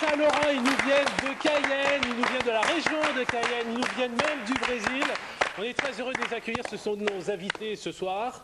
Saint-Laurent, ils nous viennent de Cayenne, ils nous viennent de la région de Cayenne, ils nous viennent même du Brésil. On est très heureux de les accueillir, ce sont nos invités ce soir.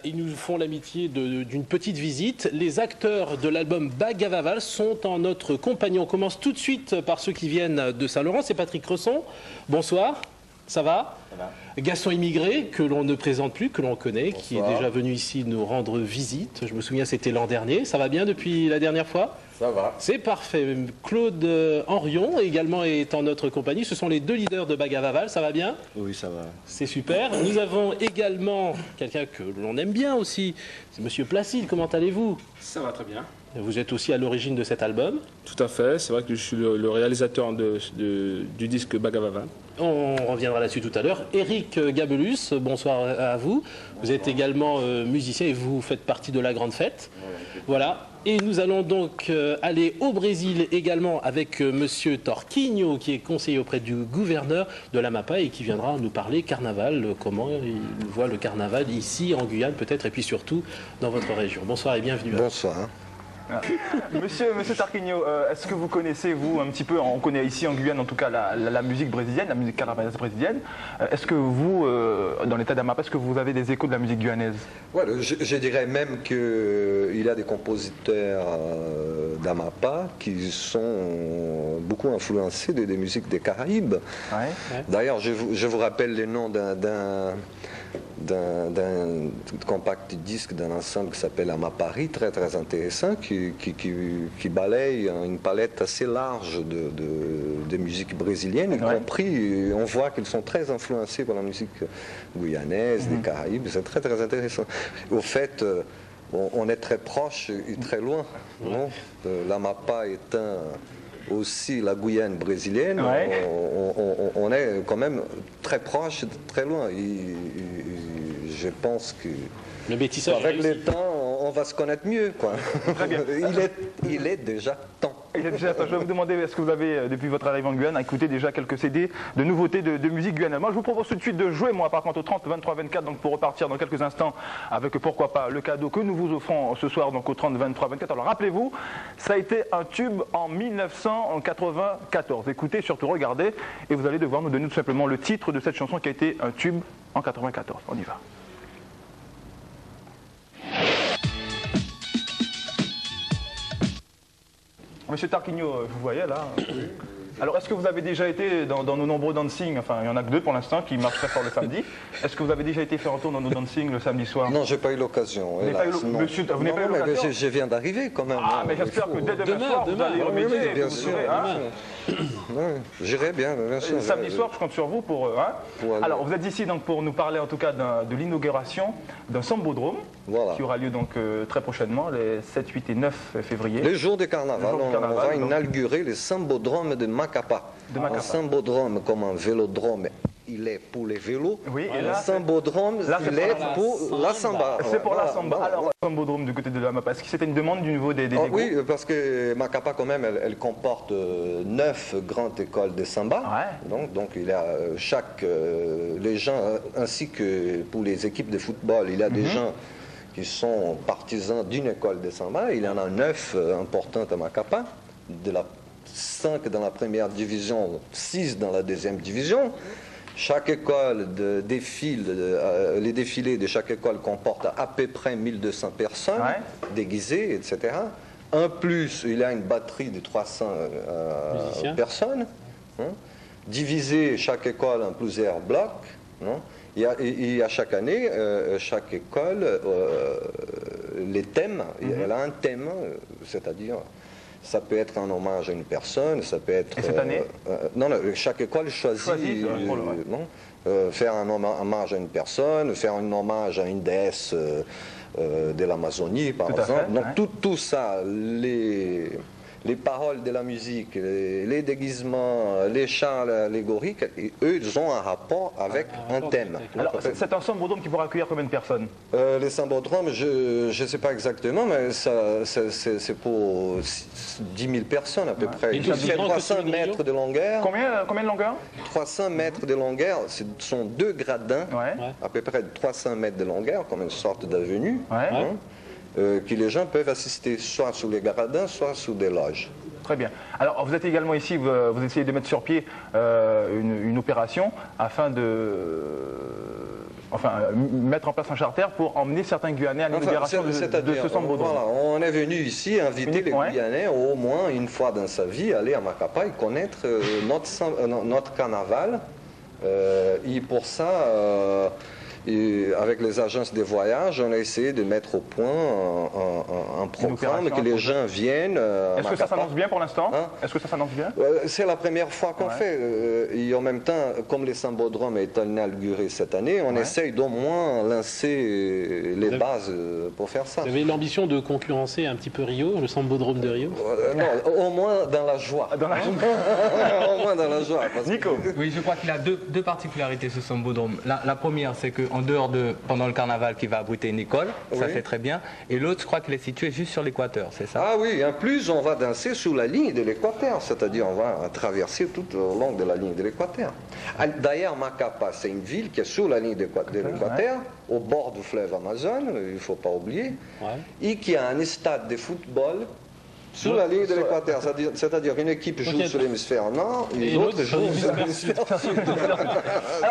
Ils nous font l'amitié d'une petite visite. Les acteurs de l'album Bagavaval sont en notre compagnie. On commence tout de suite par ceux qui viennent de Saint-Laurent. C'est Patrick Cresson. Bonsoir, ça va? Ça va. Gaston Immigré, que l'on ne présente plus, que l'on connaît, bonsoir, qui est déjà venu ici nous rendre visite. Je me souviens, c'était l'an dernier. Ça va bien depuis la dernière fois? Ça va. C'est parfait. Claude Henrion également est en notre compagnie. Ce sont les deux leaders de Bagavaval. Ça va bien? Oui, ça va. C'est super. Nous avons également quelqu'un que l'on aime bien aussi. C'est Monsieur Placide. Comment allez-vous? Ça va très bien. Vous êtes aussi à l'origine de cet album? Tout à fait. C'est vrai que je suis le réalisateur du disque Bagavaval. On reviendra là-dessus tout à l'heure. Éric Gabelus, bonsoir à vous. Vous êtes également musicien et vous faites partie de la grande fête. Voilà. Et nous allons donc aller au Brésil également avec Monsieur Torquinho, qui est conseiller auprès du gouverneur de l'Amapá et qui viendra nous parler carnaval, comment il voit le carnaval ici en Guyane peut-être et puis surtout dans votre région. Bonsoir et bienvenue. Bonsoir. Monsieur Torquinho, est-ce que vous connaissez, vous, un petit peu, on connaît ici en Guyane en tout cas la musique brésilienne, la musique carnavalaise brésilienne. Est-ce que vous, dans l'état d'Amapá, est-ce que vous avez des échos de la musique guyanaise? Ouais, je dirais même qu'il y a des compositeurs d'Amapá qui sont beaucoup influencés des musiques des Caraïbes. Ouais. D'ailleurs, je vous rappelle les noms d'un compact disque d'un ensemble qui s'appelle Amapari, très très intéressant, qui balaye une palette assez large de musique brésilienne, y compris, on voit qu'ils sont très influencés par la musique guyanaise, des Caraïbes, c'est très très intéressant. Au fait, on est très proche et très loin. L'Amapá étant aussi la Guyane brésilienne, on est quand même très proche, très loin. Je pense que le métissage avec le temps, on va se connaître mieux, quoi. Très bien. Il est déjà temps. Il est déjà temps. Je vais vous demander, est-ce que vous avez, depuis votre arrivée en Guyane, écouté déjà quelques CD de nouveautés de musique guyanaise? Moi, je vous propose tout de suite de jouer, moi, par contre, au 30 23 24, donc pour repartir dans quelques instants avec, pourquoi pas, le cadeau que nous vous offrons ce soir, donc au 30 23 24. Alors, rappelez-vous, ça a été un tube en 1994. Écoutez, surtout regardez, et vous allez devoir nous donner tout simplement le titre de cette chanson qui a été un tube en 94. On y va. Monsieur Torquinho, vous voyez là. Alors, est-ce que vous avez déjà été dans nos nombreux dancing? Enfin, il y en a que deux pour l'instant qui marchent très fort le samedi. Est-ce que vous avez déjà été faire un tour dans nos dancing le samedi soir? Non, j'ai pas eu l'occasion. Vous n'avez pas eu l'occasion? Je viens d'arriver quand même. Ah, mais j'espère que dès demain soir, vous allez remédier. Oui, bien sûr. J'irai bien, bien sûr. Samedi soir, je compte sur vous pour... Alors, vous êtes ici donc, pour nous parler en tout cas de l'inauguration d'un sambodrome qui aura lieu donc très prochainement, les 7, 8 et 9 février. Les jours de carnaval, on va inaugurer le sambodrome de Macapá. Un sambodrome comme un vélodrome, il est pour les vélos. Oui, et le sambodrome, il est pour la samba. C'est pour la samba. Alors, le sambodrome du côté de l'Amapá, est-ce que c'était une demande du niveau des groupes? Oui, parce que Macapá, quand même, elle comporte 9 grandes écoles de samba. Donc il y a les gens, ainsi que pour les équipes de football, il y a des gens qui sont partisans d'une école de samba. Il y en a 9 importantes à Macapá, de la 5 dans la première division, 6 dans la deuxième division. Chaque école les défilés de chaque école comportent à peu près 1200 personnes déguisées, etc. En plus, il y a une batterie de 300 personnes, divisées chaque école en plusieurs blocs. Il y a chaque année, chaque école, les thèmes, elle a un thème, c'est-à-dire... Ça peut être un hommage à une personne, ça peut être... Et cette année chaque école choisit faire un hommage à une personne, faire un hommage à une déesse de l'Amazonie, par exemple. Donc tout ça, les paroles de la musique, les déguisements, les chants allégoriques, eux, ils ont un rapport avec un thème. Alors, c'est un sambodrome qui pourra accueillir combien de personnes? Les sambodromes, je ne sais pas exactement, mais c'est pour 10 000 personnes à peu près. Il fait 300 mètres de longueur. Combien de longueur? 300 mètres de longueur, ce sont 2 gradins, à peu près 300 mètres de longueur, comme une sorte d'avenue. Que les gens peuvent assister soit sous les gradins, soit sous des loges. Très bien. Alors, vous êtes également ici, vous essayez de mettre sur pied une opération afin de mettre en place un charter pour emmener certains Guyanais à l'inauguration de ce sambodrome. Voilà, on est venu ici inviter les Guyanais au moins une fois dans sa vie, aller à Macapa et connaître notre carnaval. Et pour ça, avec les agences de voyage, on a essayé de mettre au point un programme, que les gens viennent. Est-ce que ça s'annonce bien pour l'instant? Est-ce que ça s'annonce bien? C'est la première fois qu'on fait. Et en même temps, comme les sambodromes est inauguré cette année, on essaye d'au moins lancer les bases pour faire ça. Vous avez l'ambition de concurrencer un petit peu Rio, le sambodrome de Rio? Non, au moins dans la joie. Au moins dans la joie. Nico? Oui, je crois qu'il a deux particularités ce sambodrome. La première, c'est qu'en dehors de pendant le carnaval qui va abriter une école, ça c'est très bien. Et l'autre, je crois qu'il est situé juste sur l'équateur, c'est ça? Ah oui, en plus on va danser sous la ligne de l'équateur, c'est-à-dire on va traverser tout au long de la ligne de l'équateur. D'ailleurs, Macapa, c'est une ville qui est sous la ligne de l'équateur, au bord du fleuve Amazon, il ne faut pas oublier, et qui a un stade de football sous la ligne de l'équateur, c'est-à-dire qu'une équipe joue sur l'hémisphère nord et l'autre joue sur l'hémisphère sud. Alors,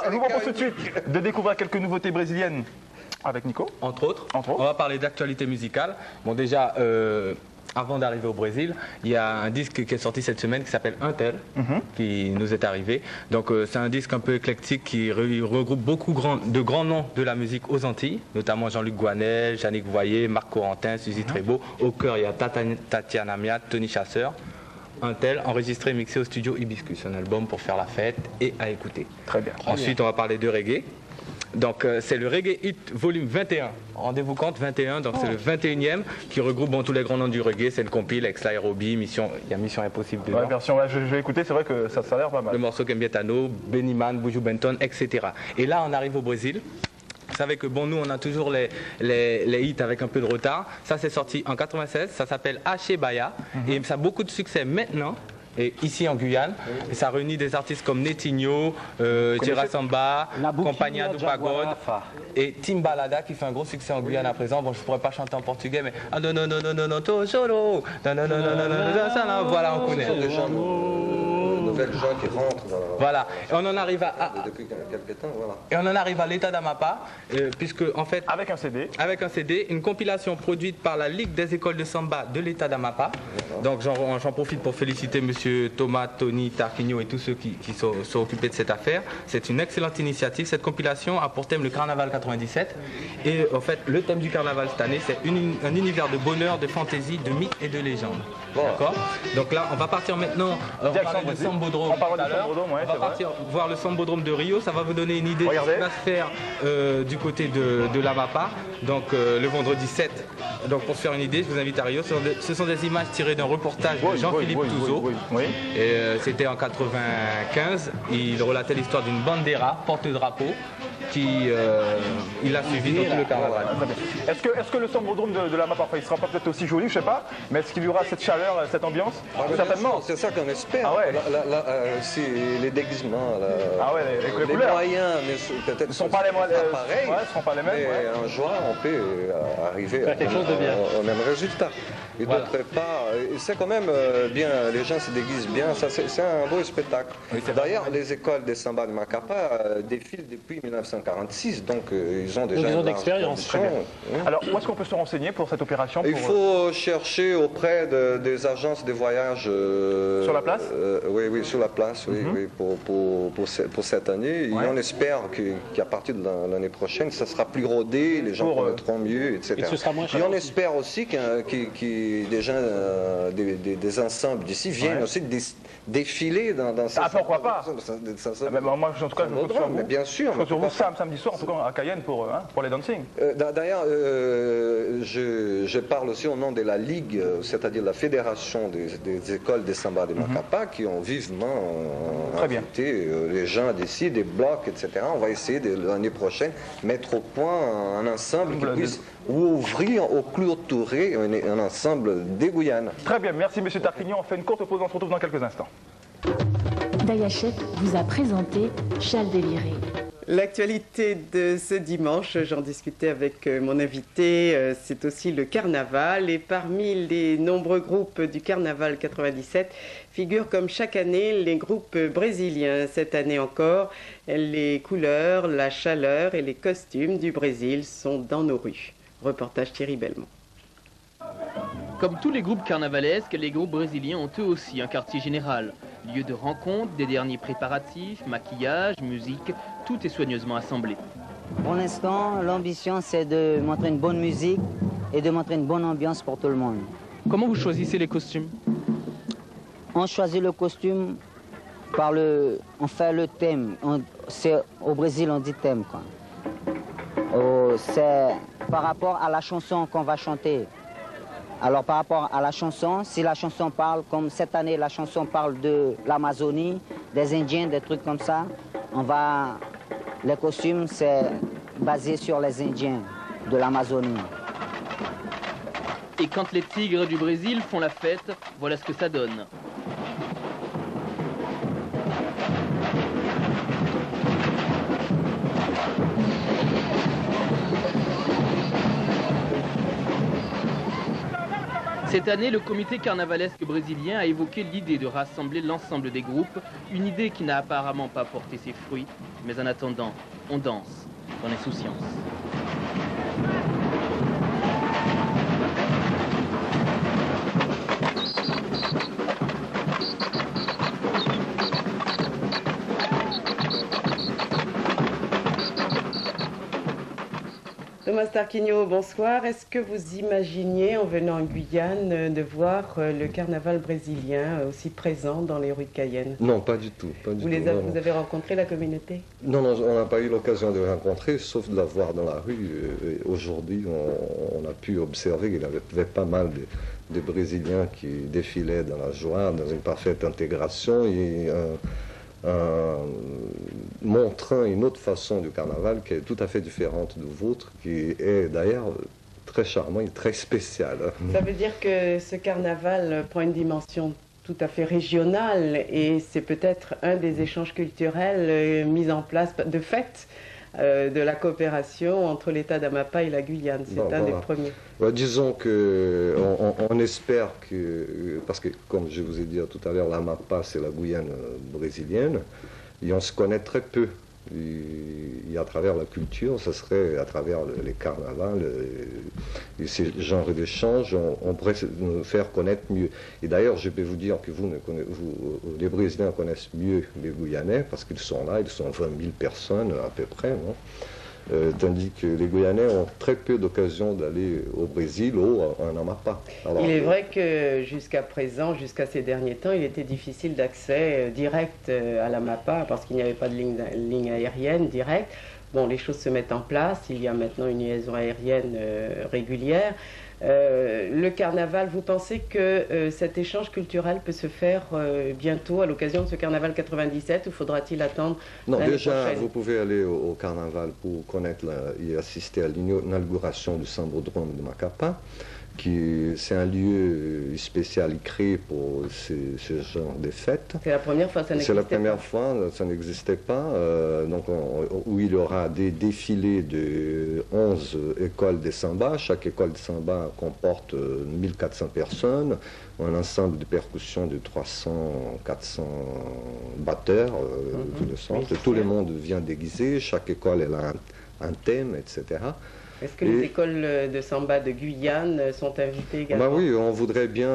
je vous propose tout de suite de découvrir quelques nouveautés brésiliennes avec Nico. Entre autres. On va parler d'actualité musicale. Bon, déjà, avant d'arriver au Brésil, il y a un disque qui est sorti cette semaine qui s'appelle Un Tel, qui nous est arrivé. Donc c'est un disque un peu éclectique qui regroupe beaucoup de grands noms de la musique aux Antilles, notamment Jean-Luc Goinel, Yannick Voyer, Marc Corentin, Suzy Trébeau. Au cœur, il y a Tatiana Miat, Tony Chasseur. Un Tel, enregistré et mixé au studio Hibiscus, un album pour faire la fête et à écouter. Très bien. Ensuite, on va parler de reggae. Donc c'est le Reggae Hit volume 21. Rendez-vous compte, 21, donc c'est le 21e qui regroupe tous les grands noms du reggae. C'est une compile avec Sly Robbie, il y a Mission Impossible dedans. Je vais écouter, c'est vrai que ça a l'air pas mal. Le morceau Cambietano, Benny Man, Buju Benton, etc. Et là on arrive au Brésil. Vous savez que bon, nous on a toujours les hits avec un peu de retard. Ça c'est sorti en 96, ça s'appelle Haché Baya et ça a beaucoup de succès maintenant. Et ici en Guyane, et ça réunit des artistes comme Netinho, Tira Samba, Companhia do Pagode et Timbalada qui fait un gros succès en Guyane à présent. Bon, je ne pourrais pas chanter en portugais, mais ah non non non non non non Tojoro, non non non non non non, voilà, on connaît. Nouvelles gens qui rentrent dans la... Voilà, et on en arrive depuis quelques temps, voilà. Et on en arrive à l'état d'Amapa, puisque en fait... Avec un CD, une compilation produite par la Ligue des écoles de samba de l'état d'Amapa. Donc j'en profite pour féliciter monsieur Thomas, Tony, Tarquinho et tous ceux qui sont occupés de cette affaire. C'est une excellente initiative. Cette compilation a pour thème le carnaval 97. Et en fait, le thème du carnaval cette année, c'est un univers de bonheur, de fantaisie, de mythes et de légendes. D'accord. Donc là, on va partir maintenant... On va parler de Sambodrome tout à l'heure. On va partir voir le Sambodrome de Rio. Ça va vous donner une idée de ce qui va se faire du côté de l'Amapa. Donc le vendredi 7. Donc pour se faire une idée, je vous invite à Rio. Ce sont des images tirées d'un reportage de Jean-Philippe Touzeau. Et c'était en 95. Il relatait l'histoire d'une bandera, porte-drapeau, qui il a suivi dans tout le carnaval. Est-ce que le Sambodrome de l'Amapa, il sera pas peut-être aussi joli, je sais pas, mais est-ce qu'il y aura cette chaleur, cette ambiance? Certainement. C'est ça qu'on espère. C'est les déguisements, les couleurs. Moyens peut-être ne sont pas les pareils. Seront pas les mêmes. Mais en juin, on peut arriver au même résultat. Et d'autre part, c'est quand même bien, les gens se déguisent bien, c'est un beau spectacle. D'ailleurs, les écoles de samba de Macapa défilent depuis 1946, donc ils ont déjà une expérience. Alors, où est-ce qu'on peut se renseigner pour cette opération? Il faut chercher auprès des agences de voyage. Sur la place? Oui, sur la place, oui, pour cette année. Et on espère qu'à partir de l'année prochaine, ça sera plus rodé, les gens connaîtront mieux, etc. Et ce sera moins cher. Et on espère aussi des gens, des ensembles d'ici viennent aussi défiler dans ces... Ah, pourquoi pas? Moi, en tout cas, je compte sur vous. Bien sûr. Je compte sur vous samedi soir, en tout cas à Cayenne, pour les dancing. D'ailleurs, je parle aussi au nom de la Ligue, c'est-à-dire la Fédération des écoles de samba de Macapa, qui ont vivement invité les gens d'ici, des blocs, etc. On va essayer l'année prochaine mettre au point un ensemble qui puisse ouvrir ou clôturer un ensemble des Guyanes. Très bien, merci M. Tarquinho. On fait une courte pause, on se retrouve dans quelques instants. Dayachek vous a présenté Chal Déliré. L'actualité de ce dimanche, j'en discutais avec mon invité, c'est aussi le carnaval. Et parmi les nombreux groupes du Carnaval 97 figurent comme chaque année les groupes brésiliens. Cette année encore, les couleurs, la chaleur et les costumes du Brésil sont dans nos rues. Reportage Thierry Belmont. Comme tous les groupes carnavalesques, les groupes brésiliens ont eux aussi un quartier général. Lieu de rencontre, des derniers préparatifs, maquillage, musique, tout est soigneusement assemblé. Pour l'instant, l'ambition c'est de montrer une bonne musique et de montrer une bonne ambiance pour tout le monde. Comment vous choisissez les costumes? On choisit le costume par on fait le thème. Au Brésil on dit thème, quoi. C'est par rapport à la chanson qu'on va chanter. Alors par rapport à la chanson, si la chanson parle, comme cette année la chanson parle de l'Amazonie, des Indiens, des trucs comme ça, les costumes c'est basé sur les Indiens de l'Amazonie. Et quand les tigres du Brésil font la fête, voilà ce que ça donne. Cette année, le comité carnavalesque brésilien a évoqué l'idée de rassembler l'ensemble des groupes, une idée qui n'a apparemment pas porté ses fruits, mais en attendant, on danse dans l'insouciance. Thomas Tarquinio, bonsoir. Est-ce que vous imaginiez, en venant en Guyane, de voir le carnaval brésilien aussi présent dans les rues de Cayenne? Non, pas du tout. Pas du tout. Vous avez rencontré la communauté? Non, on n'a pas eu l'occasion de le rencontrer, sauf de la voir dans la rue. Aujourd'hui, on a pu observer qu'il y avait pas mal de Brésiliens qui défilaient dans la joie, dans une parfaite intégration et montrant une autre façon du carnaval qui est tout à fait différente de vôtre, qui est d'ailleurs très charmant et très spécial. Ça veut dire que ce carnaval prend une dimension tout à fait régionale et c'est peut-être un des échanges culturels mis en place de fait de la coopération entre l'État d'Amapá et la Guyane. C'est un des premiers. Disons qu'on espère que, parce que comme je vous ai dit tout à l'heure, l'Amapá c'est la Guyane brésilienne, et on se connaît très peu. Et à travers la culture, ce serait à travers les carnavals et ces genres d'échanges, on pourrait nous faire connaître mieux. Et d'ailleurs, je peux vous dire que les Brésiliens connaissent mieux les Guyanais, parce qu'ils sont là, ils sont 20 000 personnes à peu près, non? Tandis que les Guyanais ont très peu d'occasion d'aller au Brésil ou en Amapá. Alors, il est vrai que jusqu'à présent, jusqu'à ces derniers temps, il était difficile d'accès direct à l'Amapá parce qu'il n'y avait pas de ligne aérienne directe. Bon, les choses se mettent en place, il y a maintenant une liaison aérienne régulière. Le carnaval, vous pensez que cet échange culturel peut se faire bientôt à l'occasion de ce carnaval 97 ou faudra-t-il attendre Non, l'année déjà, prochaine? vous pouvez aller au carnaval pour connaître et assister à l'inauguration du Sambodrome de Macapá. C'est un lieu spécial créé pour ce genre de fêtes. C'est la première fois, ça n'existait pas. C'est la première fois, ça n'existait pas. Où il y aura des défilés de 11 écoles de samba. Chaque école de samba comporte 1400 personnes, un ensemble de percussions de 300-400 batteurs, tout le monde vient déguisé, chaque école elle a un thème, etc. Est-ce que les écoles de samba de Guyane sont invitées également? Oui, on voudrait bien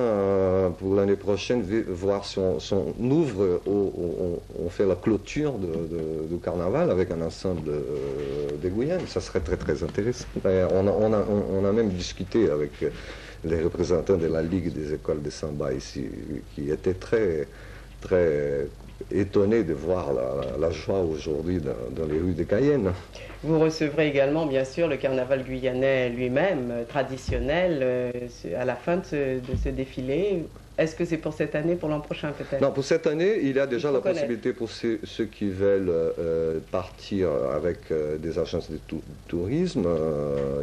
pour l'année prochaine voir si on ouvre, on fait la clôture du carnaval avec un ensemble de Guyane. Ça serait très très intéressant. On a même discuté avec les représentants de la Ligue des écoles de samba ici, qui étaient très très étonnés de voir la joie aujourd'hui dans les rues de Cayenne. Vous recevrez également, bien sûr, le carnaval guyanais lui-même, traditionnel, à la fin de ce défilé. Est-ce que c'est pour cette année, pour l'an prochain peut-être? Non, pour cette année, il y a déjà la possibilité pour ceux qui veulent partir avec des agences de tourisme.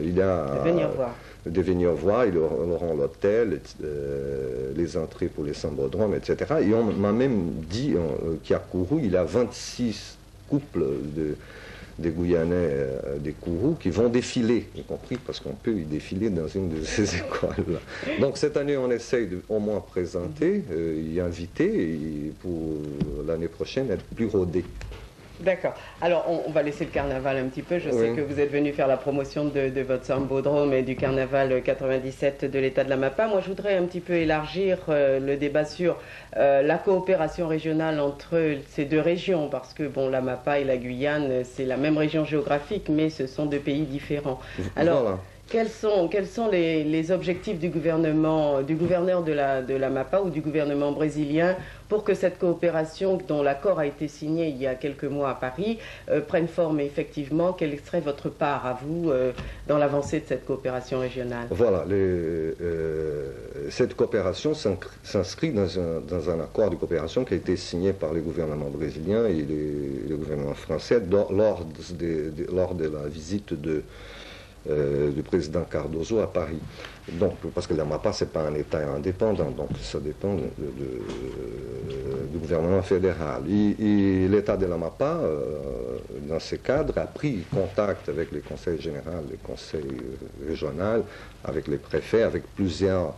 Il y a de venir voir, ils auront l'hôtel, les entrées pour les sambodromes, etc. Et on m'a même dit qu'il y a couru, il y a 26 couples des Guyanais des Kourous qui vont défiler, y compris parce qu'on peut y défiler dans une de ces écoles-là. Donc cette année, on essaye de au moins présenter, y inviter, et pour l'année prochaine, être plus rodé. D'accord. Alors, on va laisser le carnaval un petit peu. Je sais que vous êtes venu faire la promotion de votre Sambodrome et du carnaval 97 de l'État de l'Amapá. Moi, je voudrais un petit peu élargir le débat sur la coopération régionale entre ces deux régions, parce que, bon, l'Amapá et la Guyane, c'est la même région géographique, mais ce sont deux pays différents. Alors, voilà. Quels sont les objectifs du gouverneur de l'Amapá ou du gouvernement brésilien pour que cette coopération, dont l'accord a été signé il y a quelques mois à Paris, prenne forme effectivement? Quelle serait votre part à vous dans l'avancée de cette coopération régionale? Voilà, cette coopération s'inscrit dans un accord de coopération qui a été signé par les gouvernements brésiliens et le gouvernement français lors de la visite du président Cardoso à Paris. Donc, parce que l'Amapá, ce n'est pas un État indépendant, donc ça dépend du gouvernement fédéral. Et l'État de l'Amapá, dans ce cadre, a pris contact avec les conseils généraux, les conseils régionaux, avec les préfets, avec plusieurs...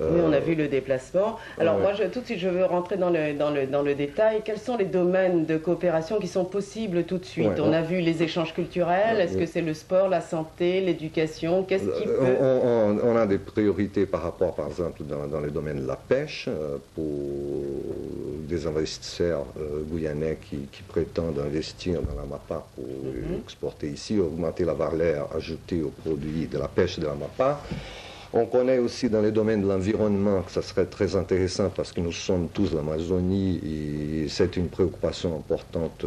Oui, on a vu le déplacement. Alors moi, tout de suite, je veux rentrer dans le détail. Quels sont les domaines de coopération qui sont possibles tout de suite? On a vu les échanges culturels. Est-ce que c'est le sport, la santé, l'éducation? Qu'est-ce qui peut... On a des priorités par rapport, par exemple, dans le domaine de la pêche, pour des investisseurs guyanais qui prétendent investir dans l'Amapá pour exporter ici, augmenter la valeur ajoutée aux produits de la pêche de l'Amapá. On connaît aussi dans le domaine de l'environnement que ça serait très intéressant parce que nous sommes tous l'Amazonie et c'est une préoccupation importante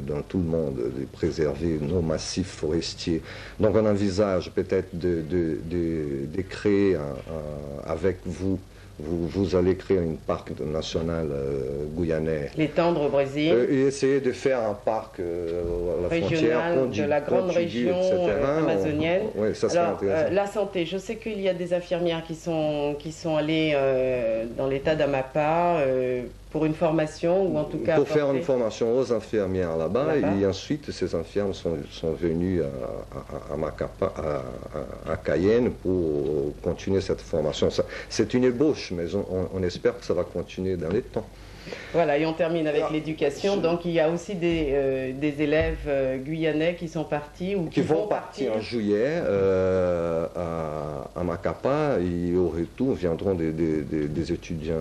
dans tout le monde de préserver nos massifs forestiers. Donc on envisage peut-être de créer avec vous. Vous allez créer un parc national guyanais. L'étendre au Brésil. Et essayer de faire un parc à la frontière de la grande région amazonienne. Oui, ça serait intéressant. La santé, je sais qu'il y a des infirmières qui sont allées dans l'État d'Amapá pour une formation, ou en tout cas... Pour faire une formation aux infirmières là-bas, et ensuite ces infirmes sont venues à Macapá, à Cayenne, pour continuer cette formation. C'est une ébauche, mais on espère que ça va continuer dans les temps. Voilà, et on termine avec l'éducation. Donc il y a aussi des élèves guyanais qui sont partis ou qui vont partir en juillet à Macapá, et au retour viendront des étudiants,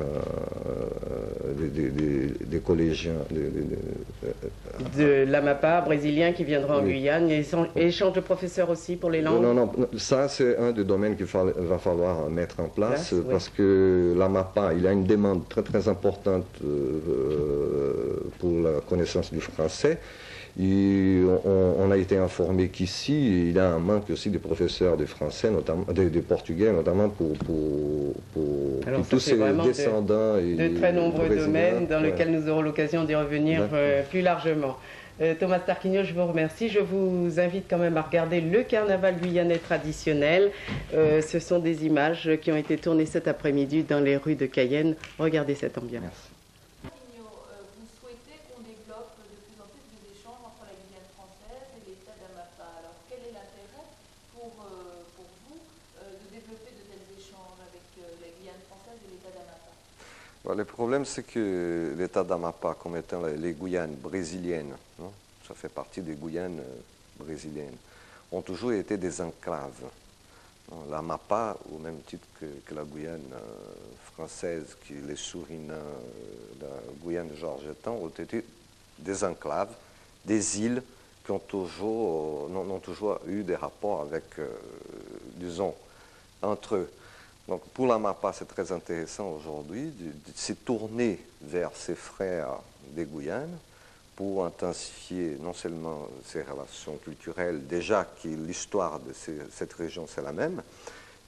des collégiens de l'Amapá brésiliens qui viendront en Guyane. Et échange de professeurs aussi pour les langues. Non, ça c'est un des domaines qu'il va falloir mettre en place parce que l'Amapá, il a une demande très très importante pour la connaissance du français. Et on a été informé qu'ici, il y a un manque aussi des professeurs de français, notamment des portugais, notamment pour tous ces descendants. De très nombreux domaines dans lesquels nous aurons l'occasion d'y revenir plus largement. Thomas Tarquinio, je vous remercie. Je vous invite quand même à regarder le carnaval guyanais traditionnel. Ce sont des images qui ont été tournées cet après-midi dans les rues de Cayenne. Regardez cette ambiance. Merci. Le problème, c'est que l'État d'Amapá, comme étant les Guyanes brésiliennes, non, ça fait partie des Guyanes brésiliennes, ont toujours été des enclaves. L'Amapá, au même titre que la Guyane française, que les Suriname, la Guyane georgetown, ont été des enclaves, des îles qui ont n'ont toujours eu des rapports avec, disons, entre eux. Donc pour l'Amapá, c'est très intéressant aujourd'hui de se tourner vers ses frères des Guyanes pour intensifier non seulement ces relations culturelles, déjà que l'histoire de cette région c'est la même,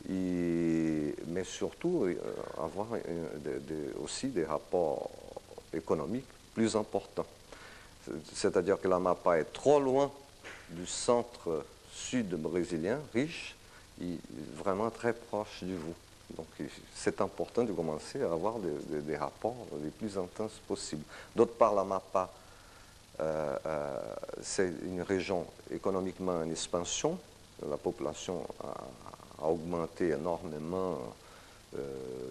mais surtout avoir aussi des rapports économiques plus importants. C'est-à-dire que l'Amapá est trop loin du centre sud brésilien, riche, et vraiment très proche du Vaud. Donc c'est important de commencer à avoir des rapports les plus intenses possibles. D'autre part, l'Amapá c'est une région économiquement en expansion. La population a augmenté énormément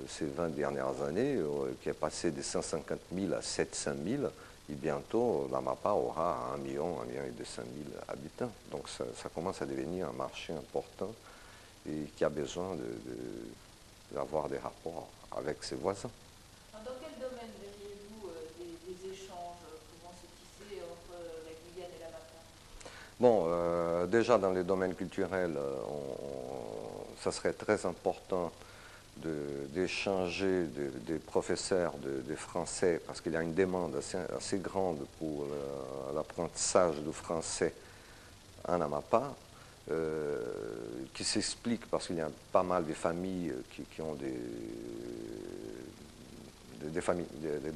ces 20 dernières années, qui est passé de 150 000 à 700 000. Et bientôt, la MAPA aura 1 million, 1,2 million d'habitants. Donc ça commence à devenir un marché important et qui a besoin d'avoir des rapports avec ses voisins. Dans quel domaine verriez-vous des échanges pouvant se tisser entre la Guyane et la MAPA? Bon, déjà dans les domaines culturels, ça serait très important d'échanger des professeurs de français, parce qu'il y a une demande assez grande pour l'apprentissage du français en Amapa, qui s'explique parce qu'il y a pas mal de familles qui ont des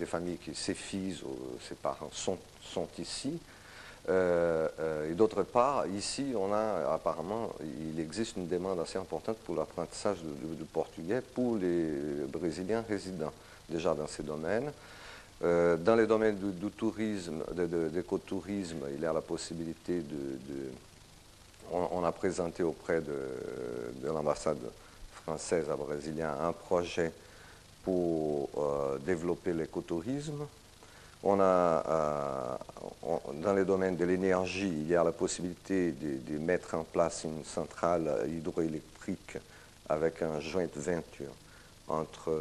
familles qui, ses fils ou ses parents sont ici. Et d'autre part, ici, apparemment, il existe une demande assez importante pour l'apprentissage du portugais pour les Brésiliens résidents, déjà dans ces domaines. Dans les domaines du tourisme, d'écotourisme, il y a la possibilité on a présenté auprès de l'ambassade française à Brasilia un projet pour développer l'écotourisme. Dans les domaines de l'énergie, il y a la possibilité de mettre en place une centrale hydroélectrique avec un joint venture entre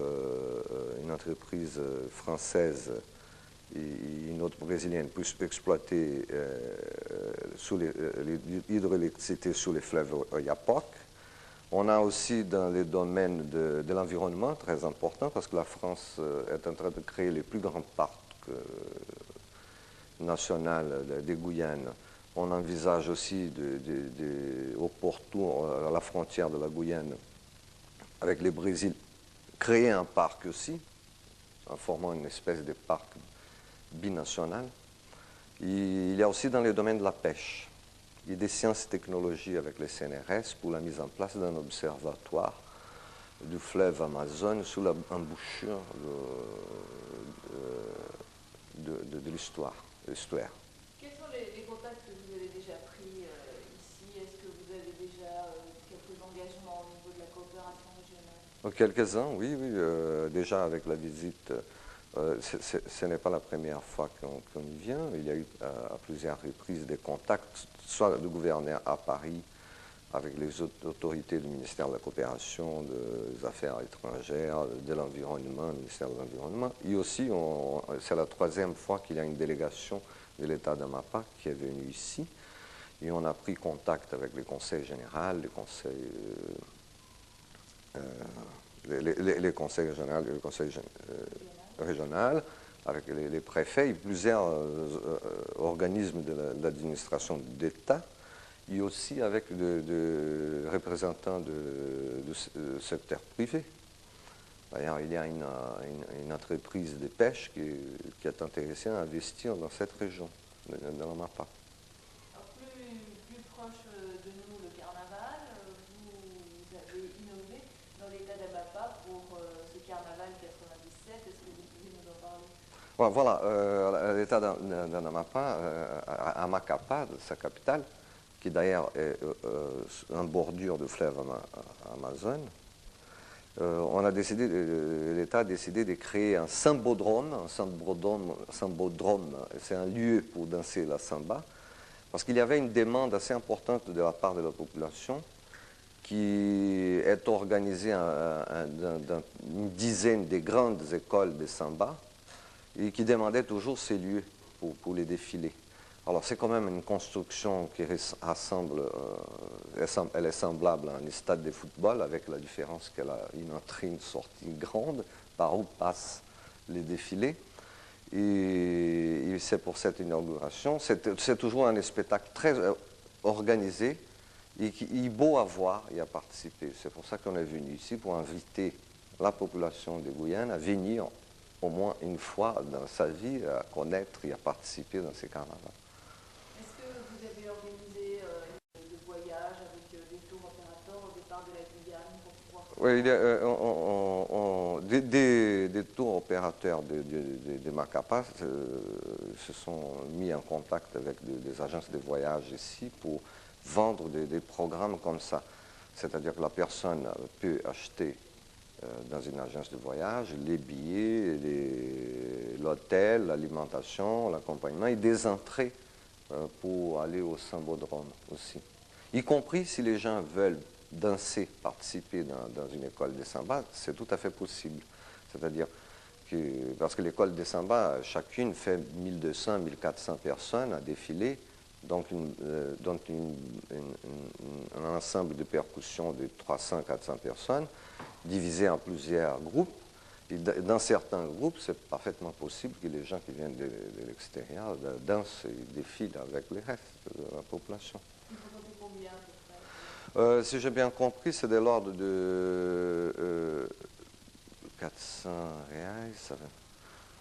une entreprise française et une autre brésilienne pour exploiter l'hydroélectricité sur les fleuves Oyapock. On a aussi dans les domaines de l'environnement, très important, parce que la France est en train de créer les plus grands parcs national des Guyanes. On envisage aussi au Porto, à la frontière de la Guyane, avec le Brésil, créer un parc aussi, en formant une espèce de parc binational. Il y a aussi dans les domaines de la pêche et des sciences et technologies avec les CNRS pour la mise en place d'un observatoire du fleuve Amazone sous l'embouchure de l'histoire. Quels sont les contacts que vous avez déjà pris ici? Est-ce que vous avez déjà quelques engagements au niveau de la coopération régionale? Quelques-uns, oui, déjà avec la visite, ce n'est pas la première fois qu'on y vient. Il y a eu à plusieurs reprises des contacts, soit du gouverneur à Paris, avec les autorités du ministère de la Coopération, des Affaires étrangères, de l'Environnement, ministère de l'Environnement. Et aussi, c'est la troisième fois qu'il y a une délégation de l'État d'Amapa qui est venue ici. Et on a pris contact avec le Conseil général, les conseils généraux et le Conseil régional, avec les préfets et plusieurs organismes de l'administration d'État, et aussi avec des représentants du secteur privé. D'ailleurs, il y a une entreprise de pêche qui est intéressée à investir dans cette région, dans la MAPA. Alors, plus proche de nous, le carnaval, vous avez innové dans l'état d'Amapa pour ce carnaval 97. Est-ce que vous pouvez nous en parler? Voilà, l'état d'Amapa, à Macapá, sa capitale, qui d'ailleurs est en bordure du fleuve Amazone, l'État a décidé de créer un sambodrome. C'est un lieu pour danser la samba, parce qu'il y avait une demande assez importante de la part de la population qui est organisée dans une dizaine de grandes écoles de samba et qui demandait toujours ces lieux pour les défilés. Alors c'est quand même une construction qui rassemble, elle est semblable à un stade de football, avec la différence qu'elle a une entrée, une sortie grande par où passent les défilés. Et c'est pour cette inauguration, c'est toujours un spectacle très organisé et qui est beau à voir et à participer. C'est pour ça qu'on est venu ici, pour inviter la population de Guyane à venir au moins une fois dans sa vie à connaître et à participer dans ces carnavals. Est-ce que vous avez organisé le voyage avec des tours opérateurs au départ de la Guyane pour pouvoir Oui, des tours opérateurs de Macapa se sont mis en contact avec des agences de voyage ici pour vendre des programmes comme ça. C'est-à-dire que la personne peut acheter dans une agence de voyage les billets, l'hôtel, l'alimentation, l'accompagnement et des entrées pour aller au Sambodrome aussi. Y compris si les gens veulent danser, participer dans une école de samba, c'est tout à fait possible. C'est-à-dire que, parce que l'école de samba, chacune fait 1200, 1400 personnes à défiler, donc un ensemble de percussions de 300, 400 personnes, divisé en plusieurs groupes. Et dans certains groupes, c'est parfaitement possible que les gens qui viennent de l'extérieur dansent et défilent avec le reste de la population. Si j'ai bien compris, c'est de l'ordre de 400 reais,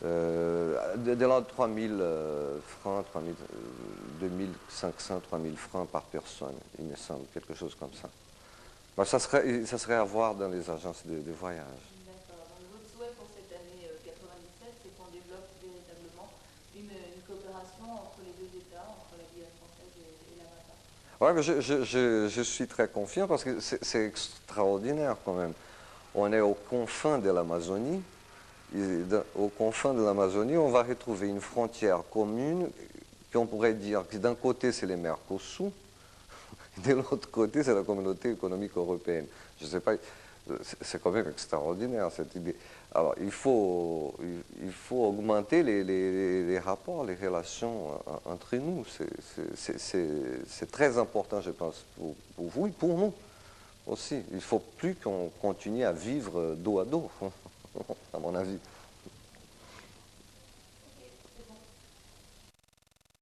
de l'ordre de 3000 francs, 2500, 3000 francs par personne, il me semble, quelque chose comme ça. Ben, ça serait à voir dans les agences de voyage. D'accord. Donc votre souhait pour cette année 97, c'est qu'on développe véritablement une coopération entre les deux États, entre la Guyane française et la MAPA. Oui, mais je suis très confiant parce que c'est extraordinaire quand même. On est aux confins de l'Amazonie. Aux confins de l'Amazonie, on va retrouver une frontière commune qu'on pourrait dire que d'un côté c'est les Mercosur, de l'autre côté c'est la communauté économique européenne. Je ne sais pas, c'est quand même extraordinaire cette idée. Alors il faut augmenter les rapports, les relations entre nous. C'est très important, je pense, pour vous et pour nous aussi. Il ne faut plus qu'on continue à vivre dos à dos, à mon avis.